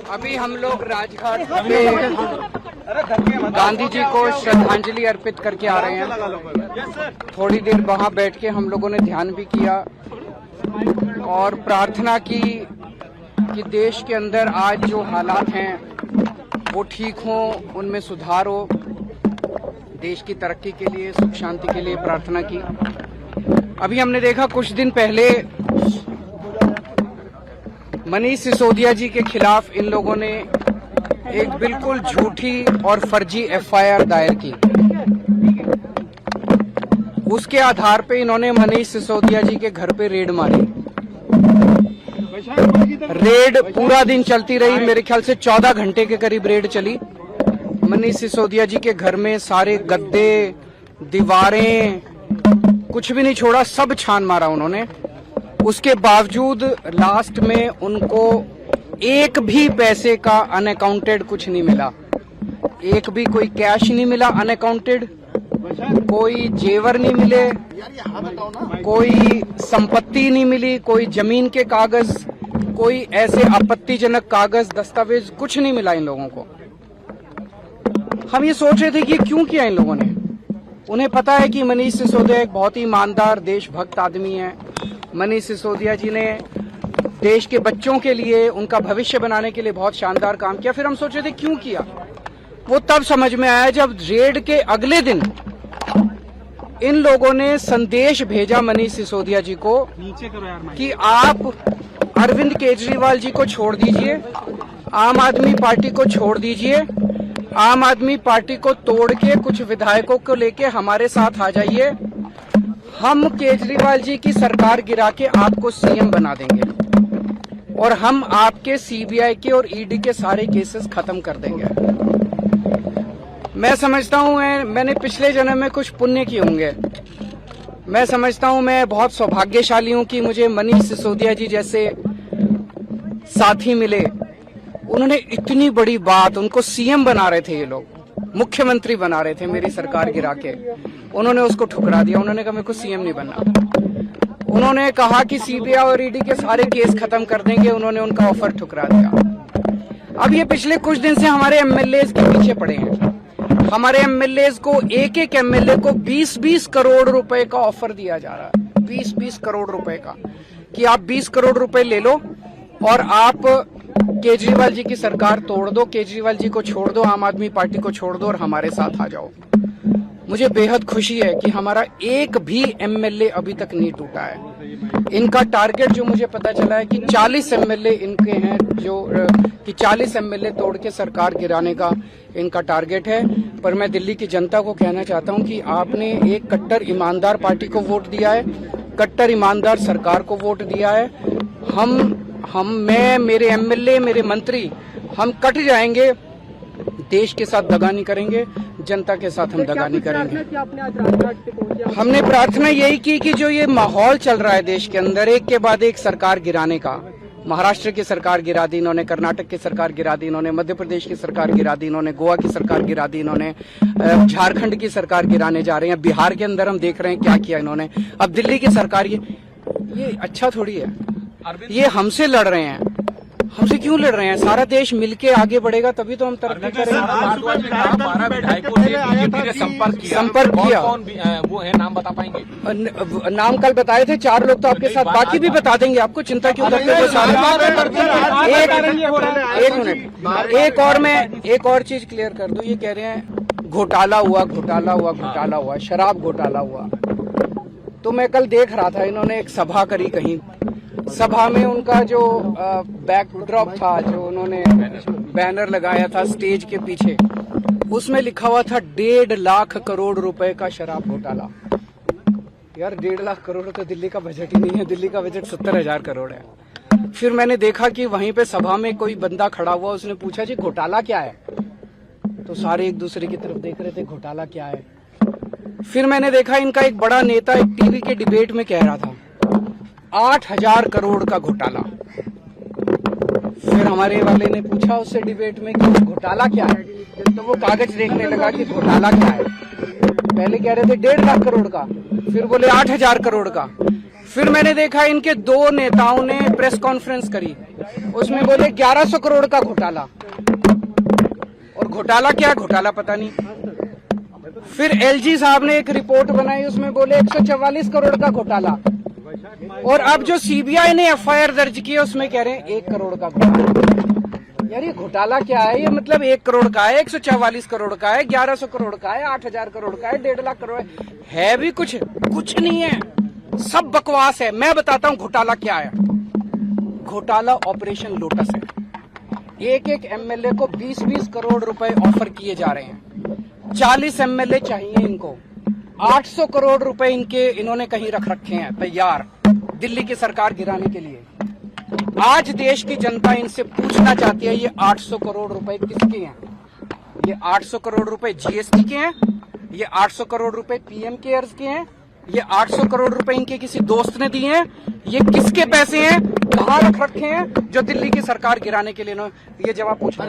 अभी हम लोग राजघाट पे गांधी जी को श्रद्धांजलि अर्पित करके आ रहे हैं। थोड़ी देर वहां बैठ के हम लोगों ने ध्यान भी किया और प्रार्थना की कि देश के अंदर आज जो हालात हैं वो ठीक हो, उनमें सुधार हो। देश की तरक्की के लिए, सुख शांति के लिए प्रार्थना की। अभी हमने देखा कुछ दिन पहले मनीष सिसोदिया जी के खिलाफ इन लोगों ने एक बिल्कुल झूठी और फर्जी एफआईआर दायर की। उसके आधार पे इन्होंने मनीष सिसोदिया जी के घर पे रेड मारी। रेड पूरा दिन चलती रही, मेरे ख्याल से 14 घंटे के करीब रेड चली। मनीष सिसोदिया जी के घर में सारे गद्दे, दीवारें, कुछ भी नहीं छोड़ा, सब छान मारा उन्होंने। उसके बावजूद लास्ट में उनको एक भी पैसे का अनअकाउंटेड कुछ नहीं मिला। एक भी कोई कैश नहीं मिला अनअकाउंटेड, कोई जेवर नहीं मिले, कोई संपत्ति नहीं मिली, कोई जमीन के कागज, कोई ऐसे आपत्तिजनक कागज, दस्तावेज कुछ नहीं मिला इन लोगों को। हम ये सोच रहे थे कि क्यों किया इन लोगों ने। उन्हें पता है कि मनीष सिसोदिया एक बहुत ही ईमानदार, देशभक्त आदमी है। मनीष सिसोदिया जी ने देश के बच्चों के लिए, उनका भविष्य बनाने के लिए बहुत शानदार काम किया। फिर हम सोच रहे थे क्यों किया। वो तब समझ में आया जब रेड के अगले दिन इन लोगों ने संदेश भेजा मनीष सिसोदिया जी को कि आप अरविंद केजरीवाल जी को छोड़ दीजिए, आम आदमी पार्टी को छोड़ दीजिए, आम आदमी पार्टी को तोड़ के कुछ विधायकों को लेके हमारे साथ आ जाइए। हम केजरीवाल जी की सरकार गिरा के आपको सीएम बना देंगे और हम आपके सीबीआई के और ईडी के सारे केसेस खत्म कर देंगे। मैं समझता हूं मैंने पिछले जन्म में कुछ पुण्य किए होंगे। मैं समझता हूं मैं बहुत सौभाग्यशाली हूं कि मुझे मनीष सिसोदिया जी जैसे साथी मिले। उन्होंने इतनी बड़ी बात, उनको सीएम बना रहे थे ये लोग, मुख्यमंत्री बना रहे थे मेरी सरकार गिरा के, उन्होंने उसको ठुकरा दिया। उन्होंने कहा मेरे को सीएम नहीं बनना। उन्होंने कहा कि सीबीआई और ईडी के सारे केस खत्म कर देंगे, उन्होंने उनका ऑफर ठुकरा दिया। अब ये पिछले कुछ दिन से हमारे एमएलए के पीछे पड़े हैं। हमारे एमएलए को, एक एमएलए को 20-20 करोड़ रुपए का ऑफर दिया जा रहा है। 20-20 करोड़ रुपए का, कि आप 20 करोड़ रुपए ले लो और आप केजरीवाल जी की सरकार तोड़ दो, केजरीवाल जी को छोड़ दो, आम आदमी पार्टी को छोड़ दो और हमारे साथ आ जाओ। मुझे बेहद खुशी है कि हमारा एक भी एमएलए अभी तक नहीं टूटा है। इनका टारगेट जो मुझे पता चला है कि 40 एमएलए इनके हैं, जो कि 40 एमएलए तोड़ के सरकार गिराने का इनका टारगेट है। पर मैं दिल्ली की जनता को कहना चाहता हूं कि आपने एक कट्टर ईमानदार पार्टी को वोट दिया है, कट्टर ईमानदार सरकार को वोट दिया है। मैं, मेरे एमएलए, मेरे मंत्री, हम कट जाएंगे, देश के साथ दगा नहीं करेंगे, जनता के साथ हम दगा नहीं करेंगे। हमने प्रार्थना यही की कि जो ये माहौल चल रहा है देश के अंदर, एक के बाद एक सरकार गिराने का, महाराष्ट्र की सरकार गिरा दी इन्होंने, कर्नाटक की सरकार गिरा दी इन्होंने, मध्य प्रदेश की सरकार गिरा दी इन्होंने, गोवा की सरकार गिरा दी इन्होंने, झारखंड की सरकार गिराने जा रहे हैं, बिहार के अंदर हम देख रहे हैं क्या किया इन्होंने, अब दिल्ली की सरकार। ये अच्छा थोड़ी है। ये हमसे लड़ रहे हैं। हमसे क्यों लड़ रहे हैं? सारा देश मिलके आगे बढ़ेगा तभी तो हम तरक्की करेंगे। 12 विधायकों से बीजेपी ने संपर्क किया। कौन वो है, नाम बता पाएंगे? नाम कल बताए थे 4 लोग, तो आपके साथ बाकी भी बता देंगे। आपको चिंता क्यों करते हो? एक मिनट, एक और चीज क्लियर कर दूं। ये कह रहे हैं घोटाला हुआ, घोटाला हुआ, घोटाला हुआ, शराब घोटाला हुआ। तो मैं कल देख रहा था, इन्होंने एक सभा करी कहीं, सभा में उनका जो बैकड्रॉप था, जो उन्होंने बैनर लगाया था स्टेज के पीछे, उसमें लिखा हुआ था 1.5 लाख करोड़ रुपए का शराब घोटाला। यार 1.5 लाख करोड़ तो दिल्ली का बजट ही नहीं है। दिल्ली का बजट 70,000 करोड़ है। फिर मैंने देखा कि वहीं पे सभा में कोई बंदा खड़ा हुआ, उसने पूछा जी घोटाला क्या है? तो सारे एक दूसरे की तरफ देख रहे थे, घोटाला क्या है। फिर मैंने देखा इनका एक बड़ा नेता एक टीवी के डिबेट में कह रहा था 8,000 करोड़ का घोटाला। फिर हमारे वाले ने पूछा उससे डिबेट में कि घोटाला क्या है, तो वो कागज देखने लगा कि घोटाला क्या है। पहले कह रहे थे 1.5 लाख करोड़ का, फिर बोले 8,000 करोड़ का। फिर मैंने देखा इनके 2 नेताओं ने प्रेस कॉन्फ्रेंस करी उसमें बोले 1100 करोड़ का घोटाला, और घोटाला क्या घोटाला पता नहीं। फिर एलजी साहब ने एक रिपोर्ट बनाई, उसमें बोले 144 करोड़ का घोटाला, और अब जो सीबीआई ने एफआईआर दर्ज की है उसमें कह रहे हैं 1 करोड़ का घोटाला। यार ये घोटाला क्या है? ये मतलब 1 करोड़ का है, 144 करोड़ का है, 1100 करोड़ का है, 8000 करोड़ का है, 1.5 लाख करोड़ है भी कुछ नहीं है, सब बकवास है। मैं बताता हूं घोटाला क्या है। घोटाला ऑपरेशन लोटस है। एक एमएलए को 20-20 करोड़ रुपए ऑफर किए जा रहे हैं। 40 एमएलए चाहिए इनको। 800 करोड़ रुपए इन्होंने कहीं रख रखे हैं तैयार, दिल्ली की सरकार गिराने के लिए। आज देश की जनता इनसे पूछना चाहती है ये 800 करोड़ रुपए किसके हैं? ये 800 करोड़ रुपए जीएसटी के हैं? ये 800 करोड़ रुपए पीएम केयर्स के हैं? ये 800 करोड़ रुपए इनके किसी दोस्त ने दिए हैं? ये किसके पैसे हैं? कहां रख रखे हैं जो दिल्ली की सरकार गिराने के लिए ये जवाब पूछना।